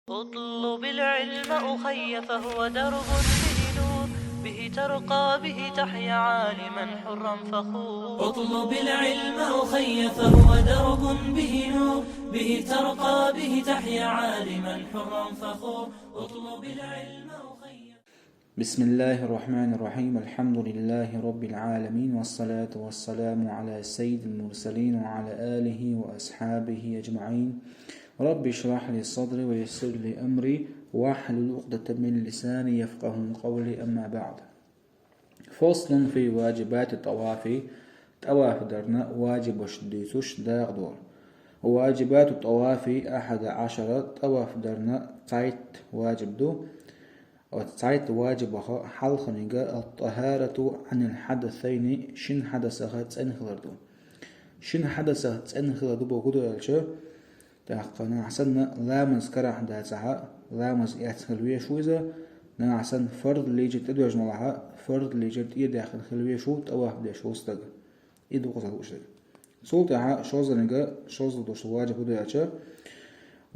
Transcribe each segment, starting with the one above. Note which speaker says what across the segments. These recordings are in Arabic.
Speaker 1: اطلب العلم أخي فهو درب به نور، به ترقى به تحيا عالما حرا فخور.
Speaker 2: اطلب العلم أخي فهو درب به نور، به ترقى به تحيا عالما حرا فخور. اطلب العلم أخي.
Speaker 3: بسم الله الرحمن الرحيم. الحمد لله رب العالمين، والصلاة والسلام على سيد المرسلين وعلى آله وأصحابه أجمعين. رب اشرح لي صدري ويسر لي أمري واحلل عقدة من لساني يفقه قولي. أما بعد، فصل في واجبات الطواف. طواف درنا واجب وشديسوش داغ دور. وواجبات الطواف 11. طواف درنا قايت واجب دو وتسعيت واجبها حلخنجا الطهارة عن الحدثين. شن حدثها تسنخلردو شن حدثها تسنخلردو بوغدو الشو تاقنا عسن لامز كرح داتها لامز ياتخلوية شويزا نعسن فرد ليجي تدوج ملها فرد ليجي يداخل خلوية شو تواف دي شو استغ يدو قصد وشتغ سولتها شوزنجا شوز دوش واجب دو الشو.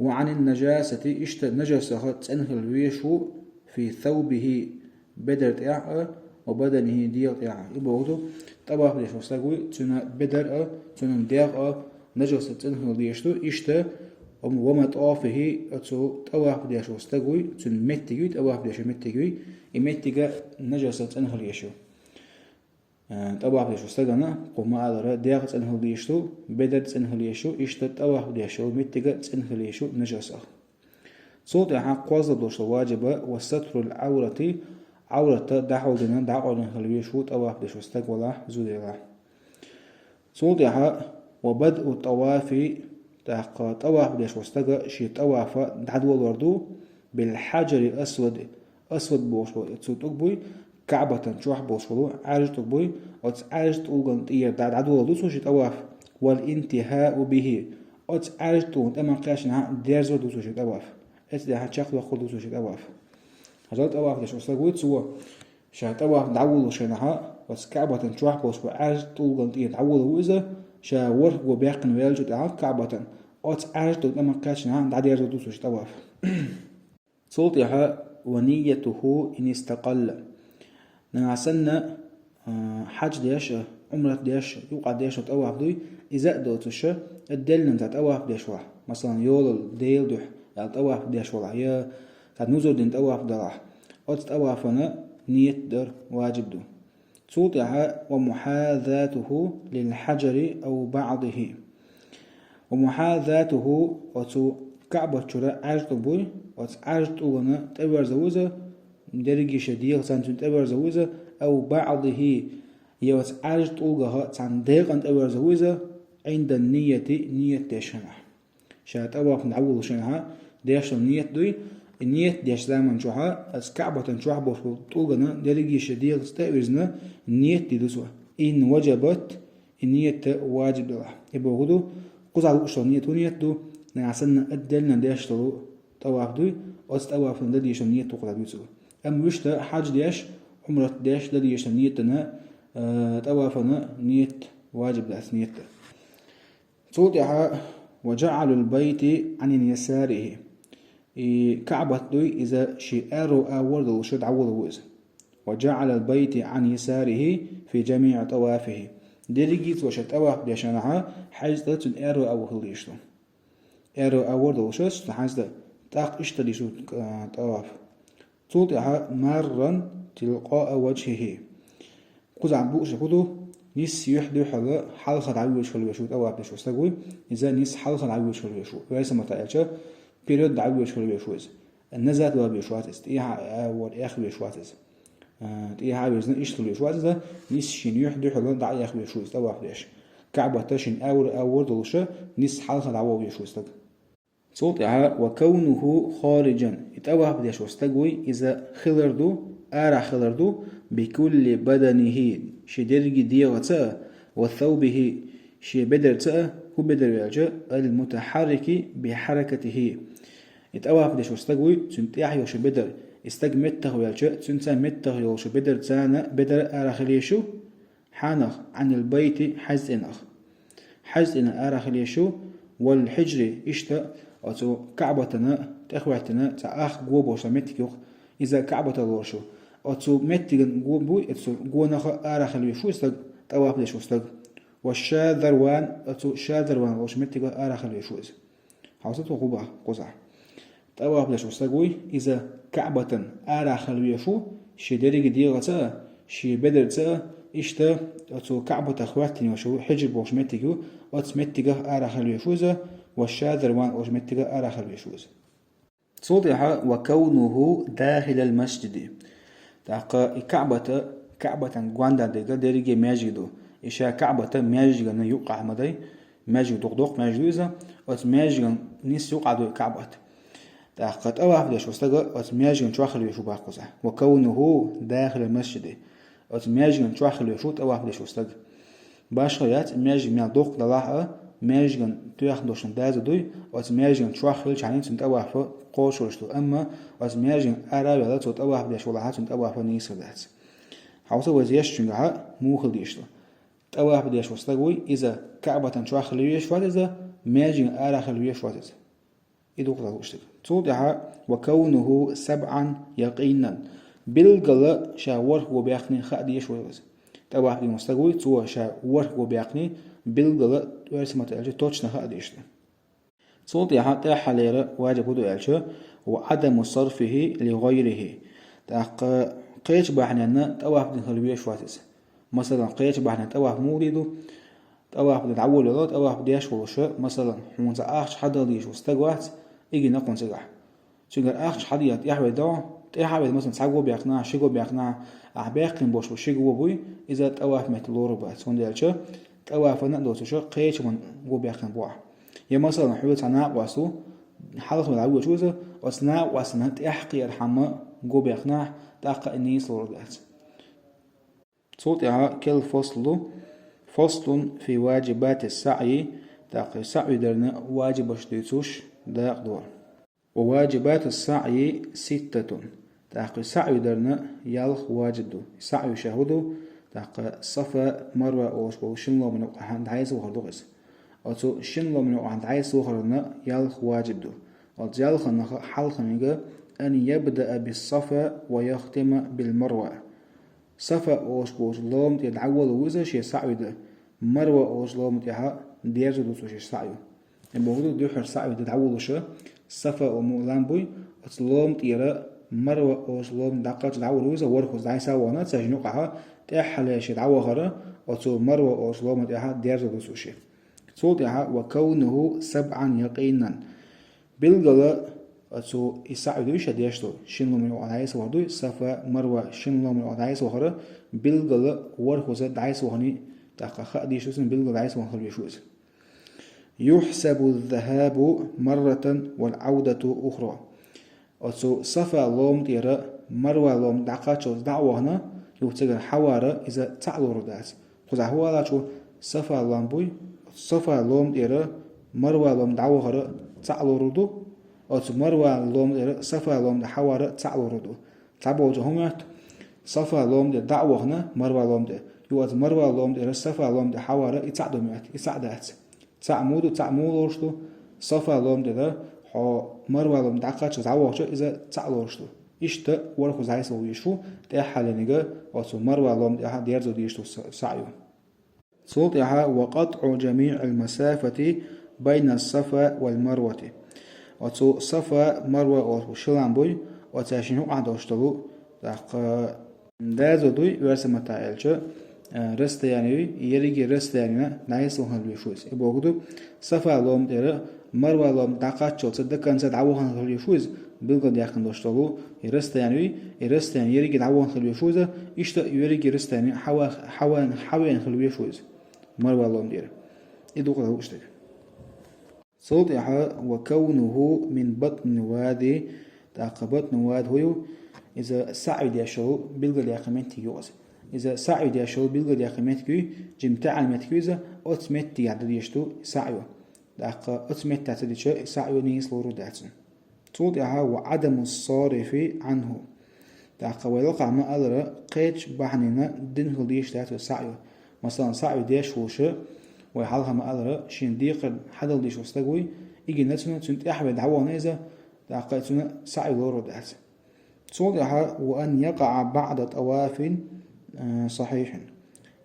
Speaker 3: وعن النجاسة اشت نجاسها تسنخلوية شو في ثوبه بدر يعقى وبدنه ديق يعقى يبغضو طبعا بديش وستقوي تنا بدر تنا ديق نجاسة تنهل ديشتو إشتا وما طافه أتو طبعا بديش وستقوي تنا متجوي طبعا بديش متجوي يمتجا نجاسة تنهل يشو طبعا بديش وستقنا قوم على ديق تنهل ديشتو بدر تنهل يشو إشتا طبعا بديش متجا تنهل يشو نجاسة. صوت حق وزد دوش واجبة وستر العورة عورة دعوة دنا دعوة خلوية شو طواف دش وستق ولا زودي لا. صوت حق وبدء الطواف تحق طواف دش وستق شي طواف دعوة وردو بالحجر الأسود أسود بوشو تصوت أقبوي كعبة شوح بوشو عارج تقبوي وتعارج تقول طير دعوة وردو شي طواف والانتهاء به وتعارج تقول أما قاشنا ديرزو دوسو شي طواف ده هتشخل وخلو سوش الأواف هزارت أواف دش وستقويت سوا شا طواف دعول وشينها وسكعبة تنشوح بوش وعاج طول قنطية دعول وإذا شا ورق وبيقن ويلجو دعاك كعبة أوت عاج طول أما كاشنها دعدي يرزو دوسوش طواف صوتها ونيته إن استقل نعسنا حج ديش عمرة ديش يوقع ديش وتأواف دوي إذا دوتش الدلن تاع تأواف ديش واح مثلا يول ديل دوح الطواف ديش وضعية نوزر دين طواف دراح أوت طوافنا نية در واجب دو. صوتها ومحاذاته للحجر أو بعضه ومحاذاته وتو كعبة شراء عجت بوي وتعجت أغنى تبر زوزة درجة شديد سانتون تبر زوزة أو بعضه يوت عجت أغنى تندق أن تبر زوزة عند النية نية تشنع شات أواف نعول شنها ديش النية دوي النية ديش زمان شوها از كعبة شوها بوشو طولنا درجي شديد استأوزنا النية تدوسوا إن وجبت النية واجب دوها يبقى غدو قزع وقشو النية ونية دو نعسلنا أدلنا ديش طلو طواف دوي أست أواف نديش النية تقرأ بيسوا أم وشتا حاج ديش عمرة ديش لديش النية تنا طوافنا نية واجب داس نية صوتها وجعل البيت عن يساره كعبة دوي إذا شئارو أورد وشد عوض وإذا وجعل البيت عن يساره في جميع طوافه دلقيت وشد طواف ديشانها حاجة تن أرو أو خليشتو أرو أورد وشد حاجة تاق اشتري شو طواف صوتها مرا تلقاء وجهه قزع بوش خدو نيس يحدو حلا حلقة عويش خلويشو طواف ديشو استقوي إذا نيس حلقة عويش خلويشو ويسا متعيشة بيريود عويش خلويشو إذا النزات وابيشواتز تيها أول آخر بيشواتز تيها عويزنا إيش خلويشواتز نيس شين يحدو حلا دعي آخر بيشوز طواف ديش كعبة تشين أور دلشة نيس حلقة عويشو استقوي صوتها وكونه خارجا يتوهب ديش واستقوي إذا خلردو آرع خلردو بكل بدنه شدرج ديغة وثوبه شبدر هو بدر يلجأ المتحرك بحركته يتوهب ديش واستقوي سنتيح يوش بدر استقمته يلجأ سنتا مته يوش بدر تانا بدر آرع خليشو حانخ عن البيت حزئنخ آرع خليشو والحجر اشتا أتو كعبتنا تأخواتنا تأخ جوبوش متكيوخ إذا كعبة الورشو أتسو متجن جوبوي أتسو جونخ آرخ الوشوستك طواف لشوستك والشاذروان أتسو شاذروان وش متجن آرخ الوشوز حوصته غبا قزع طواف لشوستكوي إذا كعبة آرخ الوشو شي درج ديغتا شي بدرتا إشتا أتسو كعبة أخواتني وشو حجب وش متجو أتس متجن آرخ الوشوزة والشاذروان وش متجن آرخ الوشوز صوتها وكونه داخل المسجد تاقا كعبة غواندا ديغا ديريجي ماجيدو إشا كعبة ماجيغا يوقع مدي ماجيغ دقدق ماجيوزا أت ماجيغ نيس يوقع دو كعبة تاقا تواف ديش وستغا أت ماجيغ تواخل يشو باقوزا وكونه داخل المسجد أت ماجيغ تواخل يشو تواف ديش وستغا باشغيات ماجيغ ميال دوق دلاحة ماجيغ تواخل دوشن دازا دوي أت ماجيغ تواخل چانين تواف قوشورشتو أما أت ماجيغ أرابي على تواف ديش ولاحة تواف نيسر داز حوصا وزيش چنگها موخل ديشتو تواف ديش وستغوي إذا كعبة تواخل يش واتزا ماجيغ أراخل يش واتزا إدوق دالوشتك تودها وكونه سبعا يقينا بالغلا شاور هو بيقني خاديش واتزا تواف دي مستغوي تو شاور هو بيقني بالغلا ورسمت الجي توچنا خاديشتو تودها تحلير واجب دو الجي وعدم صرفه لغيره تاق قيش بحنا تواف دي خلوية شواتز مثلا قيش بحنا تواف موريدو تواف دي تعول لو تواف ديش ولوشة مثلا حمونزا أخش حدا ليش وستقوات إيجي نقون سجح شنقر أخش حديات يحوي دو تحوي مثلا ساقو بيقناع شيقو بيقناع أحباقين بوش وشيقو بوي إذا تواف مهتلورو بات سونديالشة تواف نقدوتوشة قيش من قو بيقن بوع يا مثلا حويت عناق واسو حلق من العوية شوزة واسناع واسناع تحقي الحما قو بيقناع تاقا النيس لورجات صوتها كل فصل في واجبات السعي تاقا السعي درنا واجب اشتيتوش داق دور وواجبات السعي 6 تاقا السعي درنا يالخ واجدو السعي شهدو تاقا صفا مروة اوشبو شنلو من عند عايز وخردوغس أو شنلو من عند عايز وخردنا يالخ واجدو أو يالخ حلخ نيجا أن يبدأ بالصفا ويختم بالمروة صفا أوش لوم تدعول وزا شي سعي ده مروة أوش لوم تها ديرزو دوسو شي سعي يبغضو دوحر سعي تدعول وشا صفا ومولان بوي أتلوم تيرا مروة أوش لوم دقات تدعول وزا ورخوز دعي ساوانا تساجنوقها تحل شي دعوة غرا أتو مروة أوش لوم تها ديرزو دوسو شي صوتها وكونه 7 يقينا بالغلا أتو إسعى دويش ديشتو شنلو من العدايس وهدوي صفا مروة شنلو من العدايس وهرا بالغلا ورخوزة دعيس وهني تاقا خاديشو سن بالغلا دعيس وهر بيشوز يحسب الذهاب مرة والعودة أخرى أتو صفا لوم تيرا مروة لوم دعقاتشو دعوهنا يوتيغر حوارا إذا تعلو رداس خوزا هوالا شو صفا لوم بوي صفا لوم تيرا مروة لوم دعوهرا تعلو ردو أتو مروة لوم صفا لوم حوارا تعلو ردو تعبو جهومات صفا لوم دعوهنا مروة لوم يوات مروة لوم صفا لوم حوارا يتعدو مات يتعدات تعمودو رشتو صفا لوم حو مروة لوم دعقاتشو تعوهشو إذا تعلو رشتو إشتا ورخو زعيس ويشو تحل نيجا أتو مروة لوم ديرزو ديشتو سعيو صوتها وقطع جميع المسافة بين الصفا والمروة أتو صفا مروة وشلان بوي وتاشينو عدوشتلو تاق دازو دوي ورسمة تايلشا رست يعني يريجي رست يعني نايس وهن بيشوز يبغضو صفا لوم ديرا مروة لوم دقاتشو تصدقن زاد عوهن بيشوز بيلقى دياخن دوشتلو يرست يعني يريجي عوهن بيشوز إشتا يريجي رست يعني حوان بيشوز مروة لوم ديرا يدوق له اشتك صوتها وكونه من بطن وادي تاق بطن واد هو إذا سعيد يشو بيلقى دياخمنتي يوز إذا سعيد يشو بيلقى دياخمنتي جمتاع المتكوزة أتمتي عدد يشتو سعيو تاق أتمتي عدد يشتو سعيو نيس لورو داتن صوتها وعدم الصارف عنه تاق ويلقى ما أدرى قيتش بحننا دنه ليش داتو سعيو مثلا سعيو ديش وشو ويحالها ما أدرى شين ديقر حدل ديش وستقوي إيجي نتسنو تنت أحبه دعوه نيزة داقيتنا سعي ورود أحسن صودها وأن يقع بعد طواف صحيح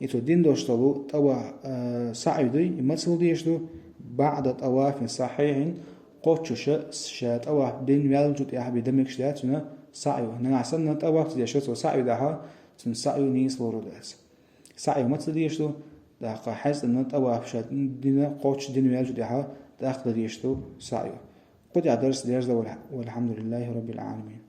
Speaker 3: يتودين دوشتلو طوا سعي دي يمثل ديشتو بعد طواف صحيح قوتش شات طواف دين يالجوت يا حبي دمك شاتنا سعي نعسنا طواف ديشتو سعي دها سعي نيس ورود أحسن سعي مثل ديشتو داقا حس أن طواف شات دين قوتش دين يالجوت يا داخل ديشتو سعي قد درس ديرز والحمد لله رب العالمين.